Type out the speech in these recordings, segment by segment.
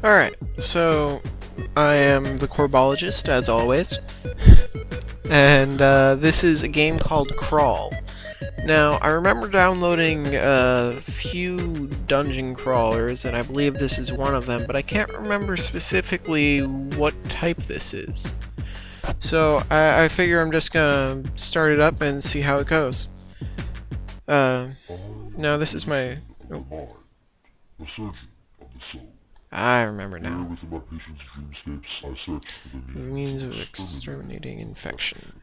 Alright, so I am the Corbologist, as always, and this is a game called Crawl. Now, I remember downloading a few dungeon crawlers, and I believe this is one of them, but I can't remember specifically what type this is. So, I figure I'm just gonna start it up and see how it goes. Now this is my... Oh. The surgeon of the soul. I remember now. Within my patient's dreamscapes, I search for the means of exterminating infection.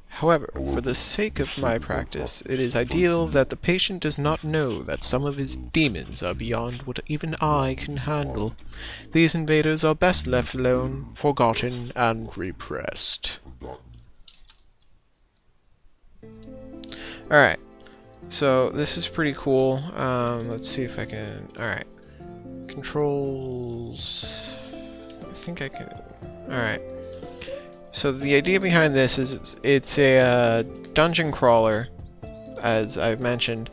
However, for the sake of my practice, it is ideal that the patient does not know that some of his demons are beyond what even I can handle. These invaders are best left alone, forgotten, and repressed. Alright, so this is pretty cool. Let's see if I can... Alright. Controls... I think I can... Alright. So the idea behind this is it's a dungeon crawler, as I've mentioned.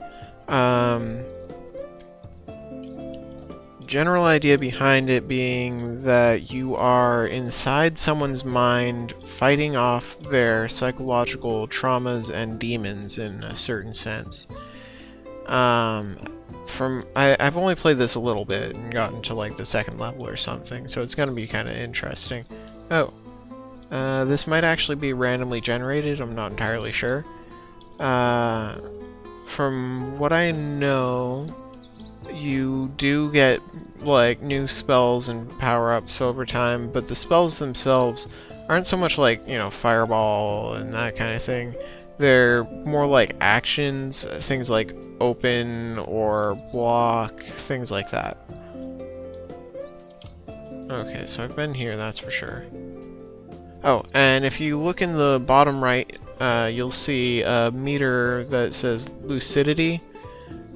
General idea behind it being that you are inside someone's mind fighting off their psychological traumas and demons in a certain sense. I've only played this a little bit and gotten to like the second level or something, so it's gonna be kind of interesting. Oh. This might actually be randomly generated, I'm not entirely sure. From what I know, you do get like new spells and power-ups over time, but the spells themselves aren't so much like, you know, fireball and that kind of thing. They're more like actions, things like open or block, things like that. Okay, so I've been here, that's for sure. Oh, and if you look in the bottom right, you'll see a meter that says lucidity,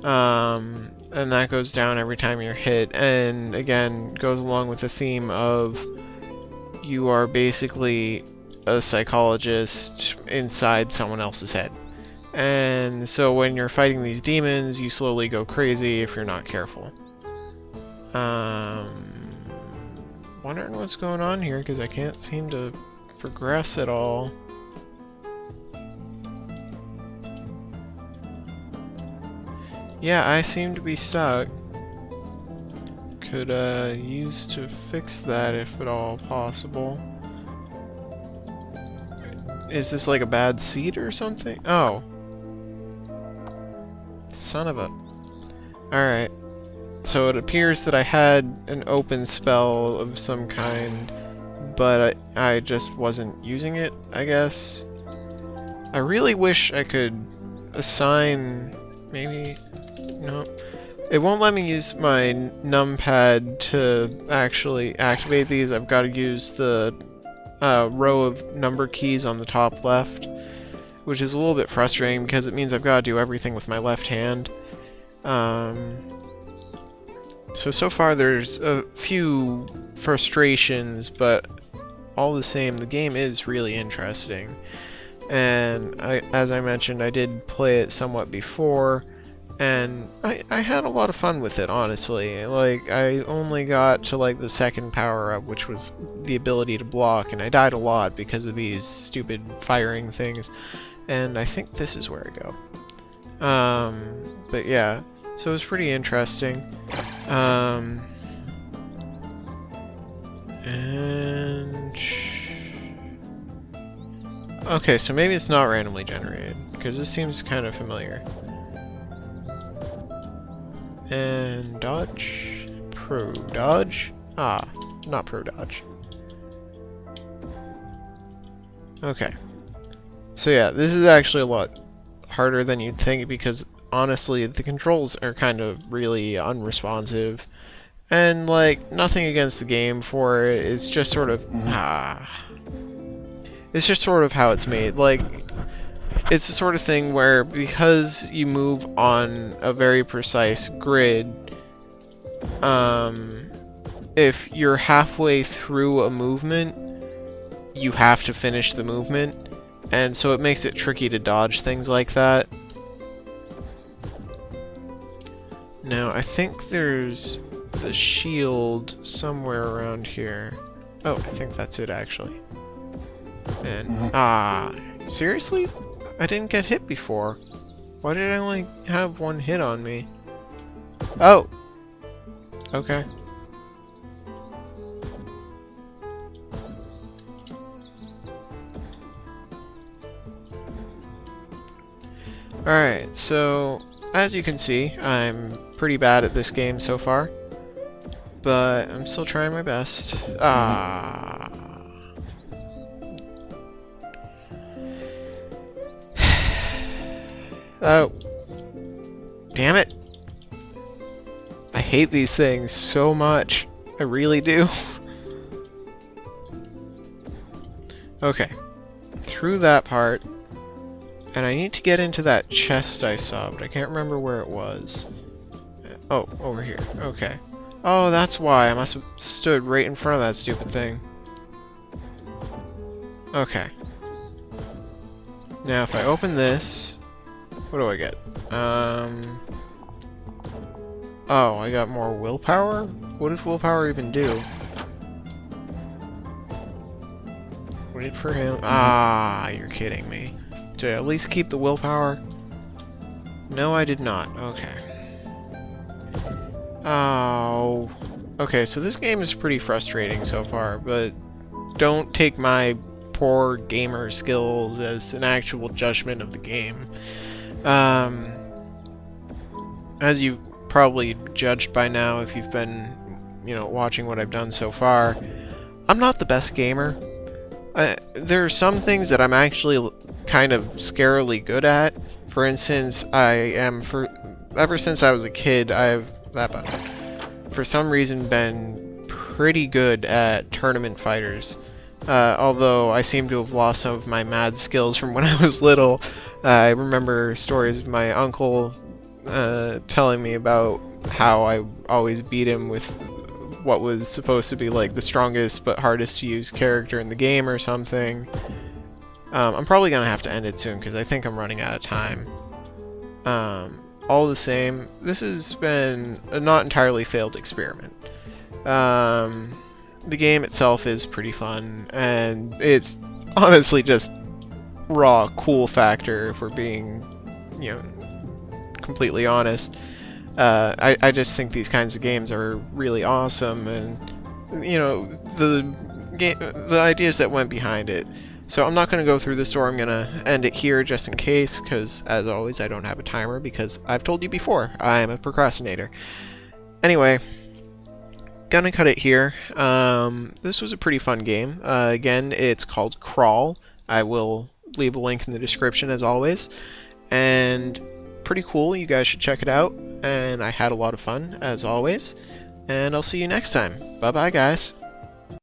and that goes down every time you're hit, and again, goes along with the theme of you are basically a psychologist inside someone else's head. And so when you're fighting these demons, you slowly go crazy if you're not careful. Wondering what's going on here, because I can't seem to progress at all. Yeah, I seem to be stuck. Could use to fix that if at all possible. Is this like a bad seed or something? Oh. Son of a... Alright. So it appears that I had an open spell of some kind, but I just wasn't using it, I guess. I really wish I could assign... Maybe... No. It won't let me use my numpad to actually activate these. I've got to use the row of number keys on the top left, which is a little bit frustrating because it means I've got to do everything with my left hand. So far there's a few frustrations, but all the same, the game is really interesting. And as I mentioned, I did play it somewhat before, and I had a lot of fun with it, honestly. Like, I only got to like the second power-up, which was the ability to block, and I died a lot because of these stupid firing things, and I think this is where I go. But yeah, so it was pretty interesting. Okay, so maybe it's not randomly generated, because this seems kind of familiar. And dodge, pro dodge, not pro dodge. Okay, so yeah, this is actually a lot harder than you'd think, because honestly the controls are kind of really unresponsive, and like nothing against the game for it, it's just sort of it's just sort of how it's made. Like, it's the sort of thing where, because you move on a very precise grid, if you're halfway through a movement, you have to finish the movement, and so it makes it tricky to dodge things like that. Now, I think there's the shield somewhere around here. Oh, I think that's it actually. And seriously? I didn't get hit before. Why did I only have one hit on me? Oh! Okay. Alright, so as you can see, I'm pretty bad at this game so far, but I'm still trying my best. Oh. Damn it. I hate these things so much. I really do. Okay. Through that part. And I need to get into that chest I saw, but I can't remember where it was. Oh, over here. Okay. Oh, that's why. I must have stood right in front of that stupid thing. Okay. Now, if I open this, what do I get? Oh, I got more willpower? What does willpower even do? Wait for him. Ah, you're kidding me. Did I at least keep the willpower? No, I did not. Okay. Oh. Okay, so this game is pretty frustrating so far, but don't take my poor gamer skills as an actual judgment of the game. As you've probably judged by now if you've been, watching what I've done so far, I'm not the best gamer. There are some things that I'm actually kind of scarily good at. For instance, ever since I was a kid, I've for some reason been pretty good at tournament fighters. Although I seem to have lost some of my mad skills from when I was little. I remember stories of my uncle telling me about how I always beat him with what was supposed to be like the strongest but hardest to use character in the game or something. I'm probably gonna have to end it soon because I think I'm running out of time. All the same, this has been a not entirely failed experiment. The game itself is pretty fun, and it's honestly just raw cool factor if we're being, completely honest. I just think these kinds of games are really awesome, and the ideas that went behind it. So I'm not going to go through the story. I'm going to end it here just in case, because as always I don't have a timer because I've told you before, I am a procrastinator. Anyway, gonna cut it here. This was a pretty fun game. Again, it's called Crawl. I will leave a link in the description as always. And pretty cool, you guys should check it out. And I had a lot of fun as always. And I'll see you next time. Bye bye guys.